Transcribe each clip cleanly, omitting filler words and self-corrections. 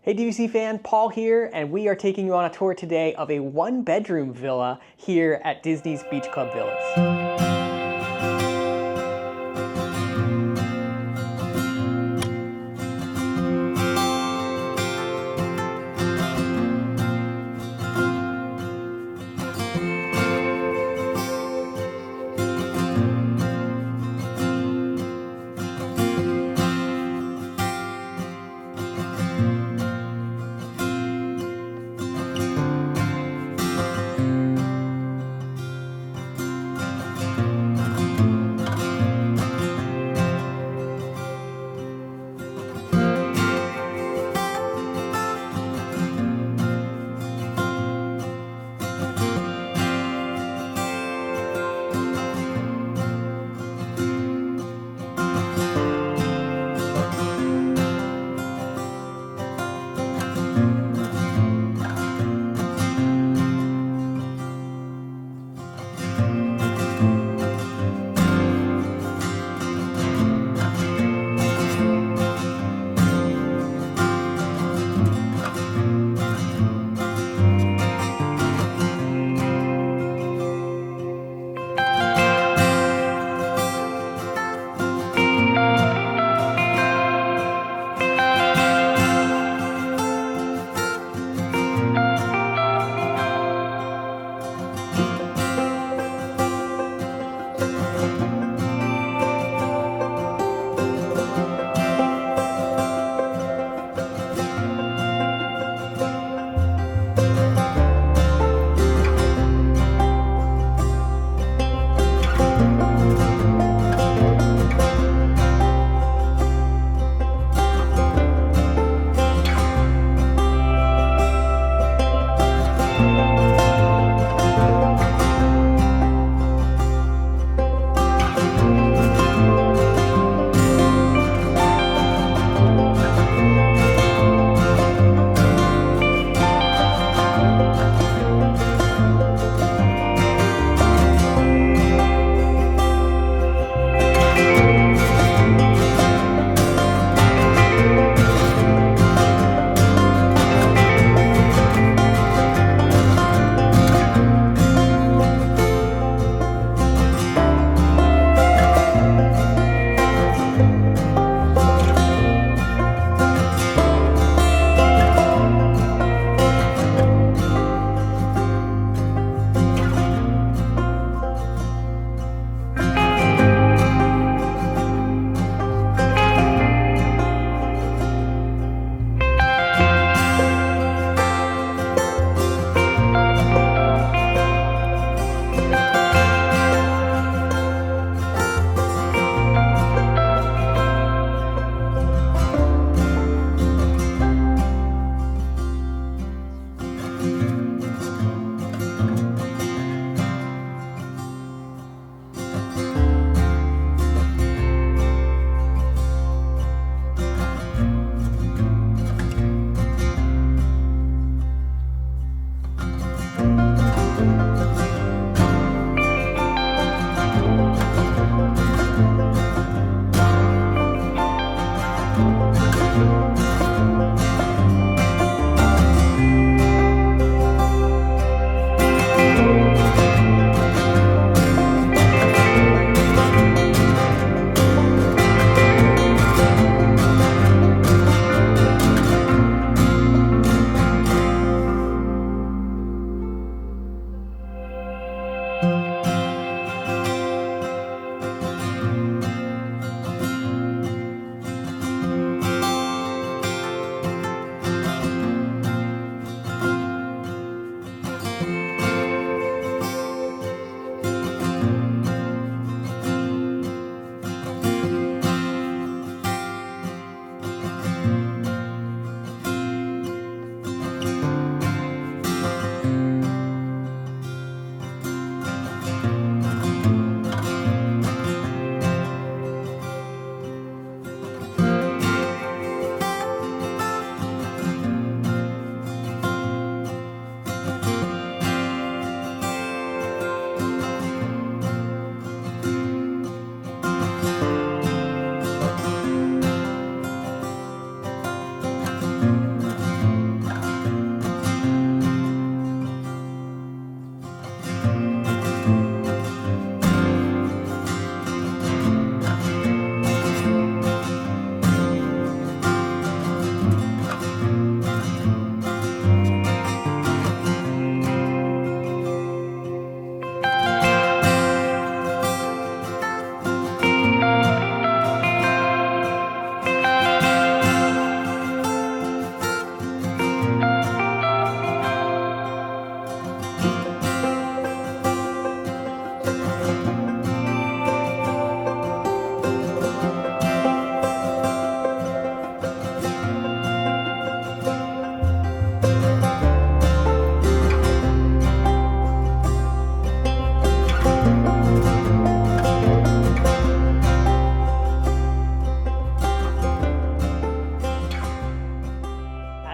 Hey DVC fan, Paul here, and we are taking you on a tour today of a one-bedroom villa here at Disney's Beach Club Villas.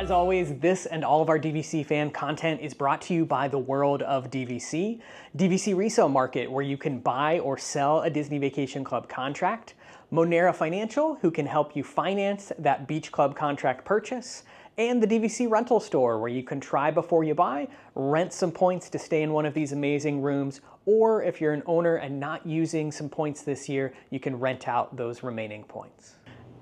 As always, this and all of our DVC fan content is brought to you by the world of DVC. DVC Resale Market, where you can buy or sell a Disney Vacation Club contract. Monera Financial, who can help you finance that beach club contract purchase. And the DVC Rental Store, where you can try before you buy, rent some points to stay in one of these amazing rooms, or if you're an owner and not using some points this year, you can rent out those remaining points.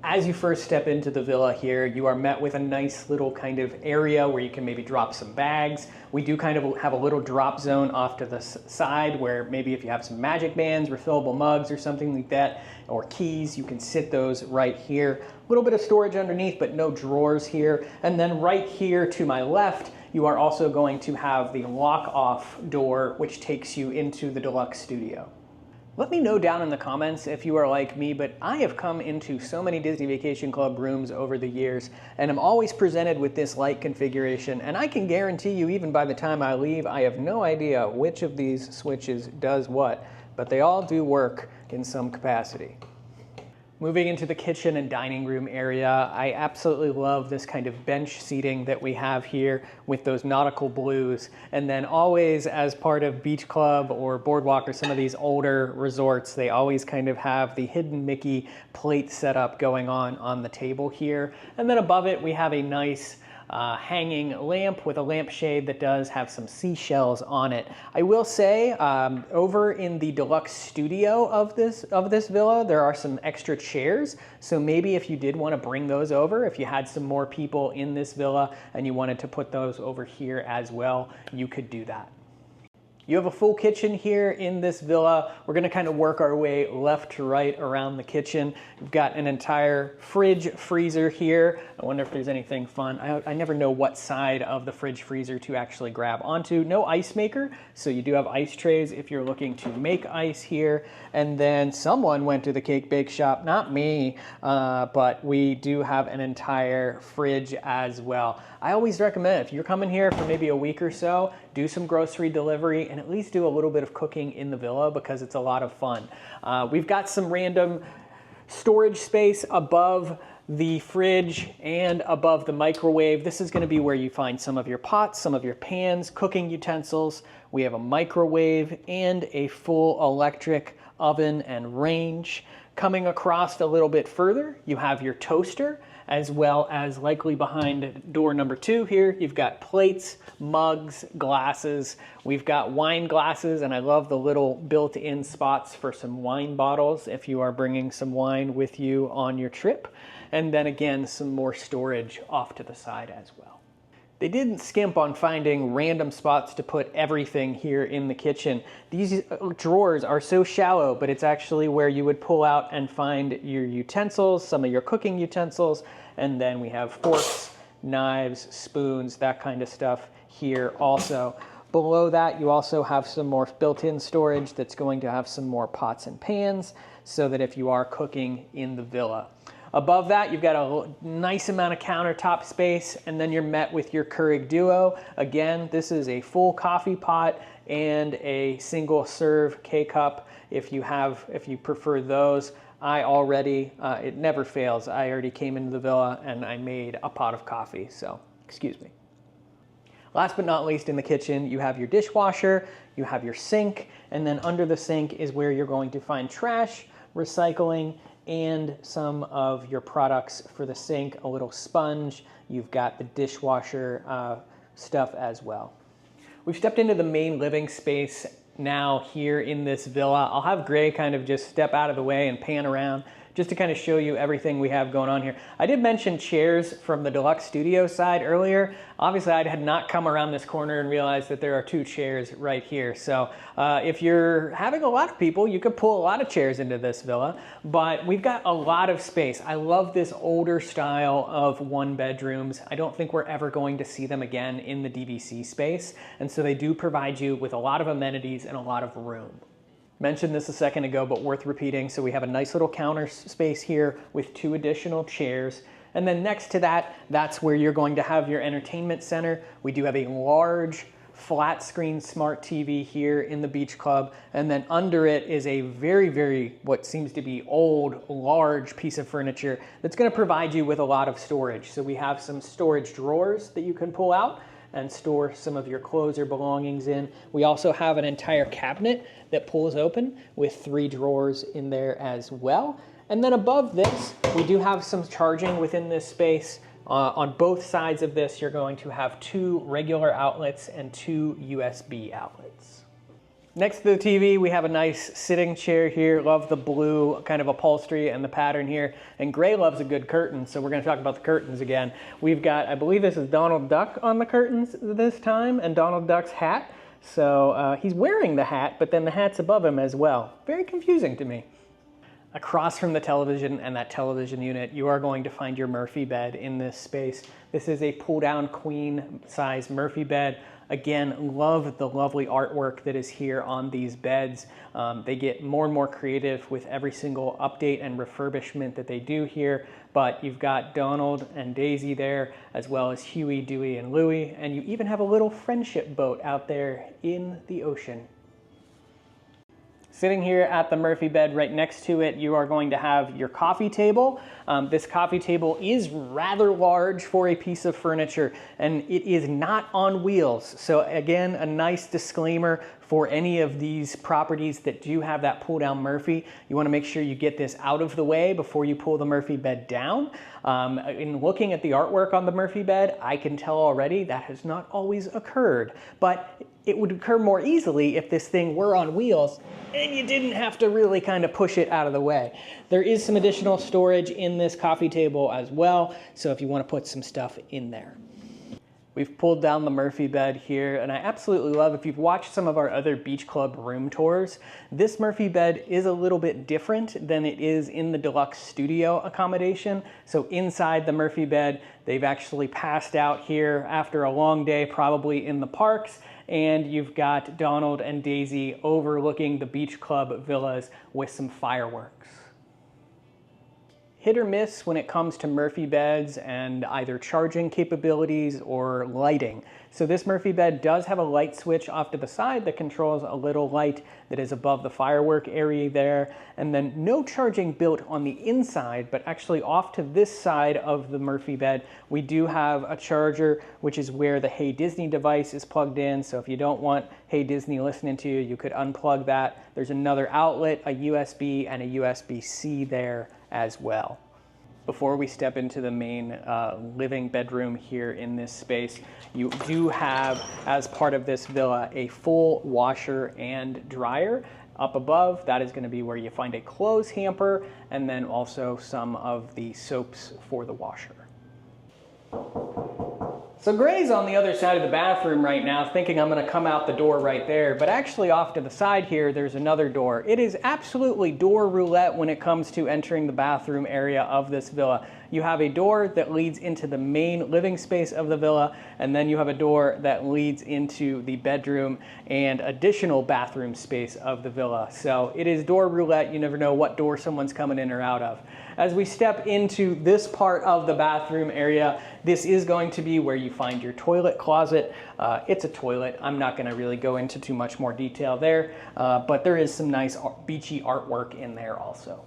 As you first step into the villa here, you are met with a nice little kind of area where you can maybe drop some bags. We do kind of have a little drop zone off to the side where maybe if you have some magic bands, refillable mugs or something like that, or keys, you can sit those right here. A little bit of storage underneath, but no drawers here. And then right here to my left, you are also going to have the lock-off door, which takes you into the deluxe studio. Let me know down in the comments if you are like me, but I have come into so many Disney Vacation Club rooms over the years, and I'm always presented with this light configuration, and I can guarantee you even by the time I leave, I have no idea which of these switches does what, but they all do work in some capacity. Moving into the kitchen and dining room area, I absolutely love this kind of bench seating that we have here with those nautical blues. And then always as part of Beach Club or Boardwalk or some of these older resorts, they always kind of have the hidden Mickey plate setup going on the table here. And then above it, we have a nice hanging lamp with a lampshade that does have some seashells on it. I will say, over in the deluxe studio of this villa, there are some extra chairs. So maybe if you did want to bring those over, if you had some more people in this villa and you wanted to put those over here as well, you could do that. You have a full kitchen here in this villa. We're gonna kind of work our way left to right around the kitchen. We've got an entire fridge freezer here. I wonder if there's anything fun. I never know what side of the fridge freezer to actually grab onto. No ice maker, so you do have ice trays if you're looking to make ice here. And then someone went to the cake bake shop, not me, but we do have an entire fridge as well. I always recommend if you're coming here for maybe a week or so, do some grocery delivery and at least do a little bit of cooking in the villa because it's a lot of fun. We've got some random storage space above the fridge and above the microwave. This is going to be where you find some of your pots, some of your pans, cooking utensils. We have a microwave and a full electric oven and range. Coming across a little bit further, you have your toaster, as well as likely behind door number 2 here, you've got plates, mugs, glasses. We've got wine glasses, and I love the little built-in spots for some wine bottles if you are bringing some wine with you on your trip. And then again, some more storage off to the side as well. They didn't skimp on finding random spots to put everything here in the kitchen. These drawers are so shallow, but it's actually where you would pull out and find your utensils, some of your cooking utensils, and then we have forks, knives, spoons, that kind of stuff here also. Below that, you also have some more built-in storage that's going to have some more pots and pans so that if you are cooking in the villa. Above that, you've got a nice amount of countertop space, and then you're met with your Keurig Duo. Again, this is a full coffee pot and a single serve K-cup if you prefer those. It never fails. I already came into the villa and I made a pot of coffee, so excuse me. Last but not least, in the kitchen, you have your dishwasher, you have your sink, and then under the sink is where you're going to find trash, recycling, and some of your products for the sink, a little sponge. You've got the dishwasher stuff as well. We've stepped into the main living space now here in this villa. I'll have Gray kind of just step out of the way and pan around just to kind of show you everything we have going on here. I did mention chairs from the deluxe studio side earlier. Obviously, I had not come around this corner and realized that there are 2 chairs right here. So if you're having a lot of people, you could pull a lot of chairs into this villa, but we've got a lot of space. I love this older style of 1-bedrooms. I don't think we're ever going to see them again in the DVC space. And so they do provide you with a lot of amenities and a lot of room. Mentioned this a second ago, but worth repeating. So we have a nice little counter space here with 2 additional chairs. And then next to that, that's where you're going to have your entertainment center. We do have a large flat screen smart TV here in the beach club, and then under it is a very, what seems to be old, large piece of furniture that's going to provide you with a lot of storage. So we have some storage drawers that you can pull out and store some of your clothes or belongings in. We also have an entire cabinet that pulls open with 3 drawers in there as well. And then above this, we do have some charging within this space. On both sides of this, you're going to have 2 regular outlets and 2 USB outlets. Next to the TV, we have a nice sitting chair here. Love the blue kind of upholstery and the pattern here. And Gray loves a good curtain, so we're going to talk about the curtains again. We've got, I believe this is Donald Duck on the curtains this time, and Donald Duck's hat. So he's wearing the hat, but then the hat's above him as well. Very confusing to me. Across from the television and that television unit, you are going to find your Murphy bed in this space. This is a pull-down queen size Murphy bed. Again, love the lovely artwork that is here on these beds. They get more and more creative with every single update and refurbishment that they do here. But you've got Donald and Daisy there, as well as Huey, Dewey, and Louie. And you even have a little friendship boat out there in the ocean. Sitting here at the Murphy bed, right next to it, you are going to have your coffee table. This coffee table is rather large for a piece of furniture, and it is not on wheels. So again, a nice disclaimer for any of these properties that do have that pull-down Murphy. You want to make sure you get this out of the way before you pull the Murphy bed down. In looking at the artwork on the Murphy bed, I can tell already that has not always occurred, but it would occur more easily if this thing were on wheels and you didn't have to really kind of push it out of the way. There is some additional storage in this coffee table as well, so if you want to put some stuff in there. We've pulled down the Murphy bed here, and I absolutely love, if you've watched some of our other beach club room tours, this Murphy bed is a little bit different than it is in the deluxe studio accommodation. So inside the Murphy bed, they've actually passed out here after a long day, probably in the parks, and you've got Donald and Daisy overlooking the beach club villas with some fireworks. Hit or miss when it comes to Murphy beds and either charging capabilities or lighting. So this Murphy bed does have a light switch off to the side that controls a little light that is above the firework area there. And then no charging built on the inside, but actually off to this side of the Murphy bed, we do have a charger, which is where the Hey Disney device is plugged in. So if you don't want Hey Disney listening to you, you could unplug that. There's another outlet, a USB and a USB-C there as well. Before we step into the main living bedroom here in this space, you do have, as part of this villa, a full washer and dryer. Up above, that is going to be where you find a clothes hamper, and then also some of the soaps for the washer. So Gray's on the other side of the bathroom right now, thinking I'm going to come out the door right there, but actually off to the side here, there's another door. It is absolutely door roulette when it comes to entering the bathroom area of this villa. You have a door that leads into the main living space of the villa, and then you have a door that leads into the bedroom and additional bathroom space of the villa. So it is door roulette. You never know what door someone's coming in or out of. As we step into this part of the bathroom area, this is going to be where you find your toilet closet. It's a toilet. I'm not going to really go into too much more detail there, but there is some nice beachy artwork in there also.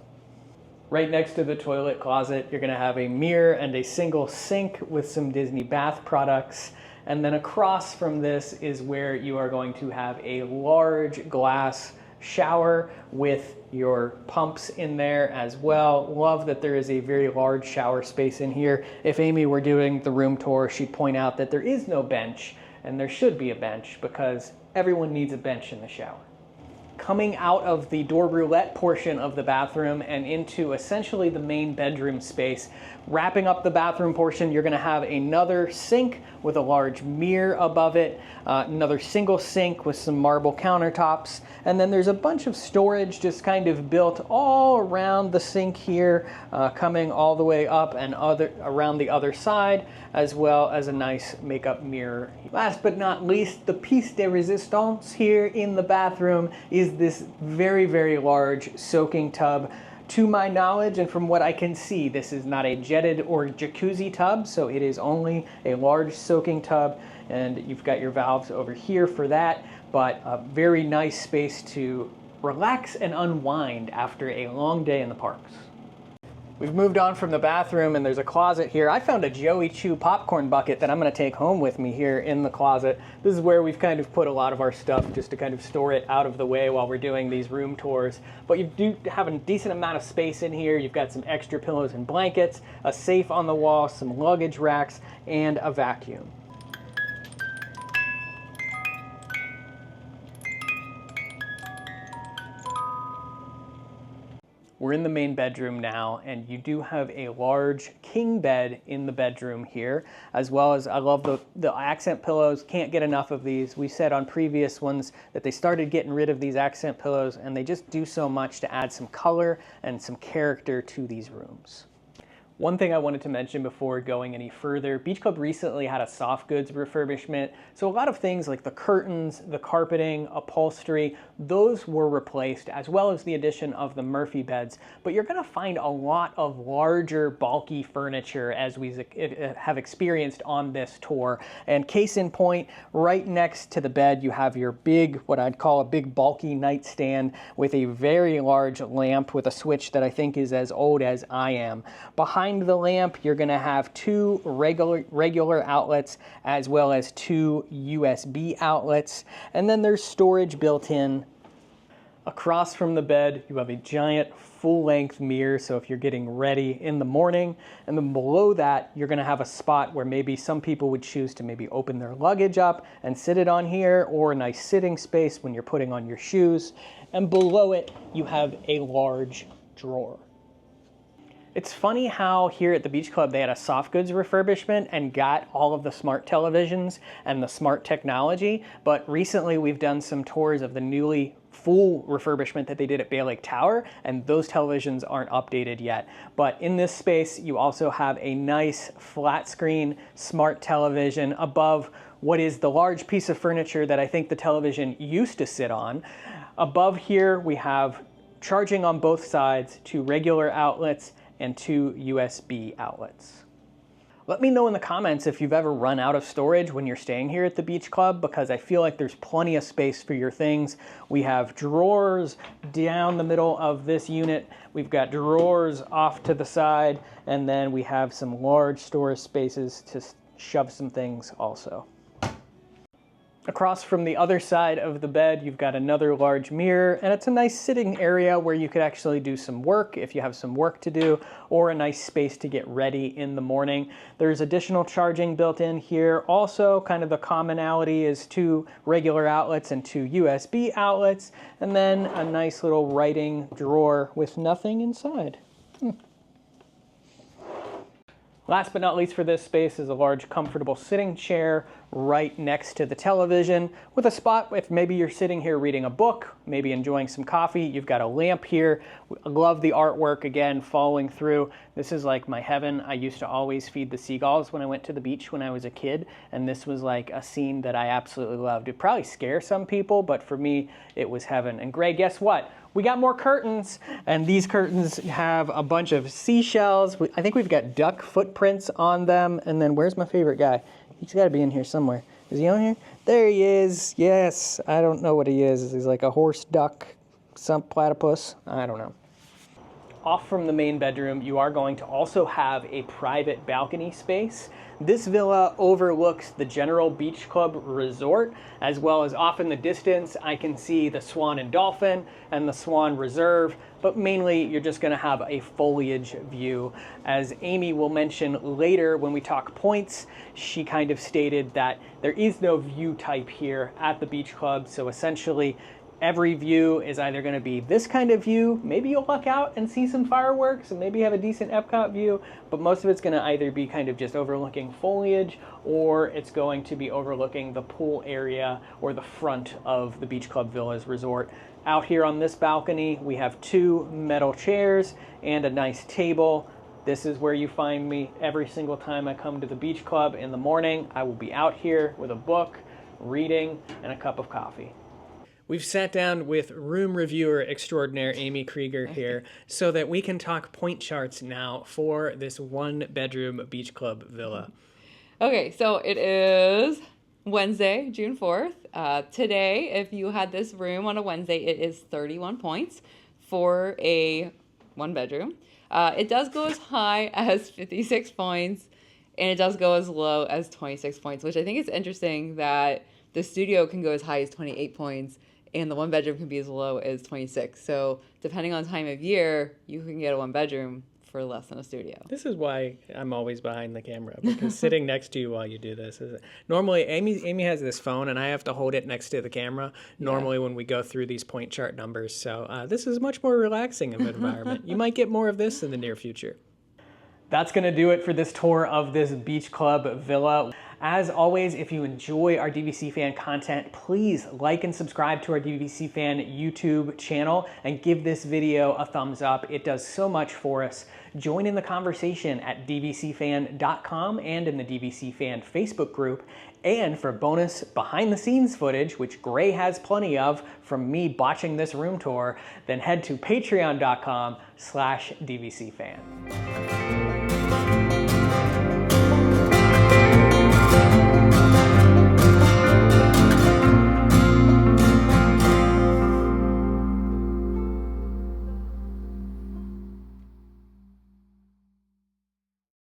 Right next to the toilet closet, you're going to have a mirror and a single sink with some Disney bath products. And then across from this is where you are going to have a large glass shower with your pumps in there as well. Love that there is a very large shower space in here. If Amy were doing the room tour, she'd point out that there is no bench, and there should be a bench because everyone needs a bench in the shower. Coming out of the door roulette portion of the bathroom and into essentially the main bedroom space, wrapping up the bathroom portion, you're going to have another sink with a large mirror above it, another single sink with some marble countertops, and then there's a bunch of storage just kind of built all around the sink here, coming all the way up and around the other side, as well as a nice makeup mirror. Last but not least, the piece de resistance here in the bathroom is this very, very large soaking tub. To my knowledge and from what I can see, this is not a jetted or jacuzzi tub, so it is only a large soaking tub, and you've got your valves over here for that, but a very nice space to relax and unwind after a long day in the parks. We've moved on from the bathroom and there's a closet here. I found a Joey Chew popcorn bucket that I'm gonna take home with me here in the closet. This is where we've kind of put a lot of our stuff just to kind of store it out of the way while we're doing these room tours. But you do have a decent amount of space in here. You've got some extra pillows and blankets, a safe on the wall, some luggage racks, and a vacuum. We're in the main bedroom now, and you do have a large king bed in the bedroom here, as well as I love the accent pillows. Can't get enough of these. We said on previous ones that they started getting rid of these accent pillows, and they just do so much to add some color and some character to these rooms. One thing I wanted to mention before going any further, Beach Club recently had a soft goods refurbishment. So a lot of things like the curtains, the carpeting, upholstery, those were replaced, as well as the addition of the Murphy beds. But you're gonna find a lot of larger, bulky furniture as we have experienced on this tour. And case in point, right next to the bed, you have your big, what I'd call a big bulky nightstand with a very large lamp with a switch that I think is as old as I am. Behind the lamp, you're going to have two regular outlets as well as two USB outlets, and then there's storage built in. Across from the bed, you have a giant full-length mirror, so if you're getting ready in the morning, and then below that, you're going to have a spot where maybe some people would choose to maybe open their luggage up and sit it on here, or a nice sitting space when you're putting on your shoes, and below it, you have a large drawer. It's funny how here at the Beach Club they had a soft goods refurbishment and got all of the smart televisions and the smart technology, but recently we've done some tours of the newly full refurbishment that they did at Bay Lake Tower, and those televisions aren't updated yet. But in this space, you also have a nice flat screen smart television above what is the large piece of furniture that I think the television used to sit on. Above here, we have charging on both sides, two regular outlets, and two USB outlets. Let me know in the comments if you've ever run out of storage when you're staying here at the Beach Club, because I feel like there's plenty of space for your things. We have drawers down the middle of this unit. We've got drawers off to the side, and then we have some large storage spaces to shove some things also. Across from the other side of the bed, you've got another large mirror, and it's a nice sitting area where you could actually do some work if you have some work to do, or a nice space to get ready in the morning. There's additional charging built in here. Also, kind of the commonality is two regular outlets and two USB outlets, and then a nice little writing drawer with nothing inside. Last but not least for this space is a large comfortable sitting chair right next to the television with a spot if maybe you're sitting here reading a book, maybe enjoying some coffee. You've got a lamp here. I love the artwork again following through. This is like my heaven. I used to always feed the seagulls when I went to the beach when I was a kid, and this was like a scene that I absolutely loved. It'd probably scare some people, but for me it was heaven. And Gray, guess what? We got more curtains, and these curtains have a bunch of seashells. I think we've got duck footprints on them. And then where's my favorite guy? He's got to be in here somewhere. Is he on here? There he is. Yes. I don't know what he is. He's like a horse, duck, some platypus. I don't know. Off from the main bedroom, you are going to also have a private balcony space. This villa overlooks the General Beach Club Resort, as well as off in the distance, I can see the Swan and Dolphin and the Swan Reserve, but mainly you're just gonna have a foliage view. As Amy will mention later when we talk points, she kind of stated that there is no view type here at the Beach Club, so essentially every view is either going to be this kind of view, maybe you'll luck out and see some fireworks and maybe have a decent Epcot view, but most of it's going to either be kind of just overlooking foliage, or it's going to be overlooking the pool area or the front of the Beach Club Villas Resort. Out here on this balcony, we have two metal chairs and a nice table. This is where you find me every single time I come to the Beach Club in the morning. I will be out here with a book, reading, and a cup of coffee. We've sat down with room reviewer extraordinaire Amy Krieger here so that we can talk point charts now for this 1-bedroom beach club villa. Okay, so it is Wednesday, June 4th. Today, if you had this room on a Wednesday, it is 31 points for a 1-bedroom. It does go as high as 56 points, and it does go as low as 26 points, which I think is interesting that the studio can go as high as 28 points, and the 1-bedroom can be as low as 26. So depending on time of year, you can get a 1-bedroom for less than a studio. This is why I'm always behind the camera, because sitting next to you while you do this is normally Amy has this phone and I have to hold it next to the camera normally when we go through these point chart numbers. So this is much more relaxing of an environment. You might get more of this in the near future. That's going to do it for this tour of this beach club villa. As always, if you enjoy our DVC Fan content, please like and subscribe to our DVC Fan YouTube channel and give this video a thumbs up. It does so much for us. Join in the conversation at dvcfan.com and in the DVC Fan Facebook group. And for bonus behind-the-scenes footage, which Gray has plenty of from me botching this room tour, then head to patreon.com/DVCFan.